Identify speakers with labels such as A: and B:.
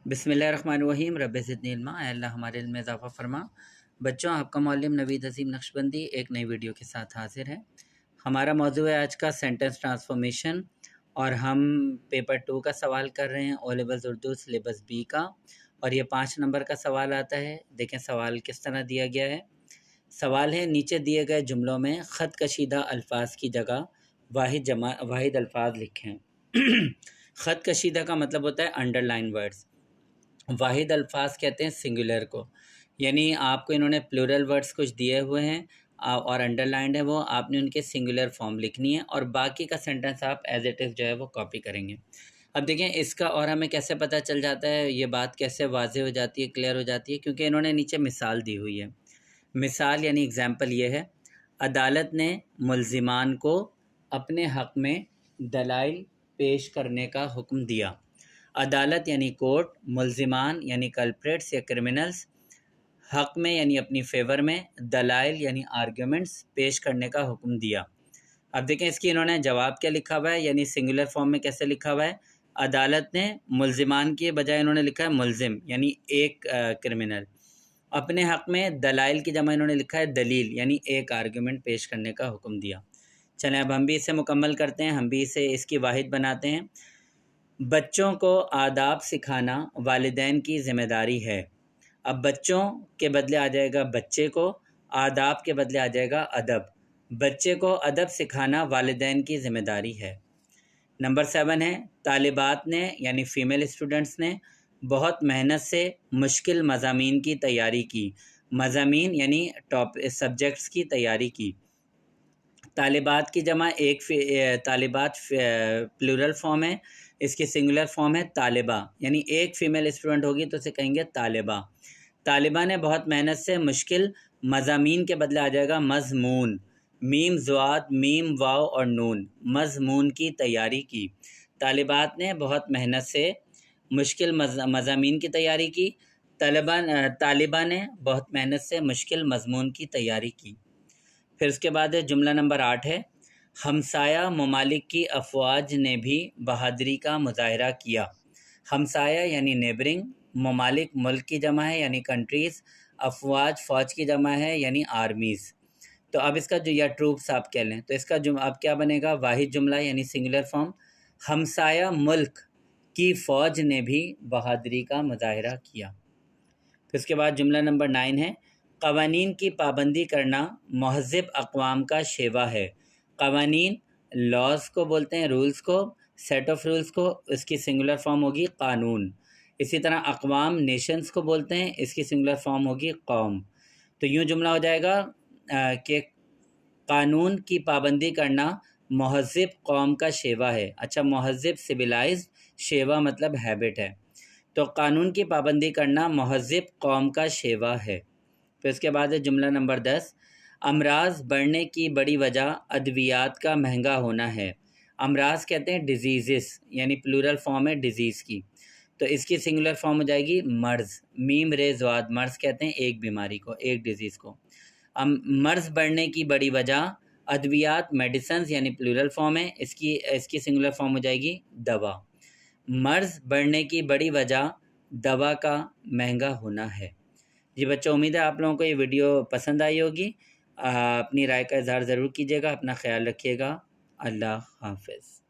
A: بسم اللہ الرحمن الرحیم رب زدنی علما، اے اللہ ہمارے علم میں اضافہ فرما۔ بچوں، آپ کا معلم نوید عظیم نقشبندی ایک نئی ویڈیو کے ساتھ حاضر ہے۔ ہمارا موضوع ہے آج کا سینٹنس ٹرانسفارمیشن، اور ہم پیپر 2 کا سوال کر رہے ہیں، O levels Urdu syllabus B کا، اور یہ 5 نمبر کا سوال آتا ہے۔ دیکھیں سوال کس طرح دیا گیا ہے۔ سوال ہے، نیچے دیے گئے جملوں میں خط کشیدہ الفاظ کی جگہ واحد الفاظ لکھیں۔ خط کشیدہ کا مطلب ہوتا ہے انڈر لائن ورڈز، واحد الفاظ کہتے ہیں سنگولر کو، یعنی آپ کو انہوں نے پلورل ورڈز کچھ دیے ہوئے ہیں اور انڈر لائنڈ ہے، وہ آپ نے ان کے سنگولر فارم لکھنی ہے، اور باقی کا سینٹنس آپ ایز اٹ از جو ہے وہ کاپی کریں گے۔ اب دیکھیں اس کا اور ہمیں کیسے پتہ چل جاتا ہے، یہ بات کیسے واضح ہو جاتی ہے، کلیئر ہو جاتی ہے، کیونکہ انہوں نے نیچے مثال دی ہوئی ہے۔ مثال یعنی اگزامپل یہ ہے، عدالت نے ملزمان کو اپنے حق میں دلائل پیش کرنے کا حکم دیا۔ عدالت یعنی کورٹ، ملزمان یعنی کلپریٹس یا کرمنلز، حق میں یعنی اپنی فیور میں، دلائل یعنی آرگیومنٹس پیش کرنے کا حکم دیا۔ اب دیکھیں اس کی انہوں نے جواب کیا لکھا ہوا ہے، یعنی سنگولر فارم میں کیسے لکھا ہوا ہے۔ عدالت نے ملزمان کے بجائے انہوں نے لکھا ہے ملزم، یعنی ایک کرمنل۔ اپنے حق میں دلائل کی جمع انہوں نے لکھا ہے دلیل، یعنی ایک آرگیومنٹ پیش کرنے کا حکم دیا۔ چلیں اب ہم بھی اسے مکمل کرتے ہیں، ہم بھی اسے اس کی واحد بناتے ہیں۔ بچوں کو آداب سکھانا والدین کی ذمہ داری ہے۔ اب بچوں کے بدلے آ جائے گا بچے کو، آداب کے بدلے آ جائے ادب۔ بچے کو ادب سکھانا والدین کی ذمہ داری ہے۔ نمبر 7 ہے، طالبات نے یعنی فیمیل اسٹوڈنٹس نے بہت محنت سے مشکل مضامین کی تیاری کی۔ مضامین یعنی سبجیکٹس کی تیاری کی۔ طالبات کی جمع طالبات پلورل فارم ہے، اس کی سنگولر فارم ہے طالبہ، یعنی ایک فیمیل اسٹوڈنٹ ہوگی تو اسے کہیں گے طالبہ۔ طالبہ نے بہت محنت سے مشکل مضامین کے بدلے آ جائے گا مضمون، میم زواد میم واو اور نون، مضمون کی تیاری کی۔ طالبات نے بہت محنت سے مشکل مضامین کی تیاری کی، طالبہ نے بہت محنت سے مشکل مضمون کی تیاری کی۔ پھر اس کے بعد جملہ نمبر 8 ہے، ہمسایہ ممالک کی افواج نے بھی بہادری کا مظاہرہ کیا۔ ہمسایہ یعنی نیبرنگ، ممالک ملک کی جمع ہے یعنی کنٹریز، افواج فوج کی جمع ہے یعنی آرمیز۔ تو اب اس کا جو یا ٹروپس آپ کہہ لیں، تو اس کا اب کیا بنے گا، واحد جملہ یعنی سنگولر فارم، ہمسایہ ملک کی فوج نے بھی بہادری کا مظاہرہ کیا۔ پھر اس کے بعد جملہ نمبر 9 ہے، قوانین کی پابندی کرنا مہذب اقوام کا شیوا ہے۔ قوانین لاز کو بولتے ہیں، رولز کو، سیٹ آف رولز کو، اس کی سنگولر فارم ہوگی قانون۔ اسی طرح اقوام نیشنز کو بولتے ہیں، اس کی سنگولر فارم ہوگی قوم۔ تو یوں جملہ ہو جائے گا کہ قانون کی پابندی کرنا مہذب قوم کا شیوا ہے۔ اچھا، مہذب سویلائزڈ، شیوا مطلب ہیبٹ ہے، تو قانون کی پابندی کرنا مہذب قوم کا شیوا ہے۔ پھر اس کے بعد ہے جملہ نمبر 10، امراض بڑھنے کی بڑی وجہ ادویات کا مہنگا ہونا ہے۔ امراض کہتے ہیں ڈیزیزز، یعنی پلورل فارم ہے ڈیزیز کی، تو اس کی سنگولر فارم ہو جائے گی مرض، میم رے زواد، مرض کہتے ہیں ایک بیماری کو، ایک ڈیزیز کو۔ مرض بڑھنے کی بڑی وجہ ادویات میڈیسنز یعنی پلورل فارم ہے، اس کی سنگولر فارم ہو جائے گی دوا۔ مرض بڑھنے کی بڑی وجہ دوا کا مہنگا ہونا ہے۔ جی بچوں، امید ہے آپ لوگوں کو یہ ویڈیو پسند آئی ہوگی۔ اپنی رائے کا اظہار ضرور کیجیے گا، اپنا خیال رکھیے گا۔ اللہ حافظ۔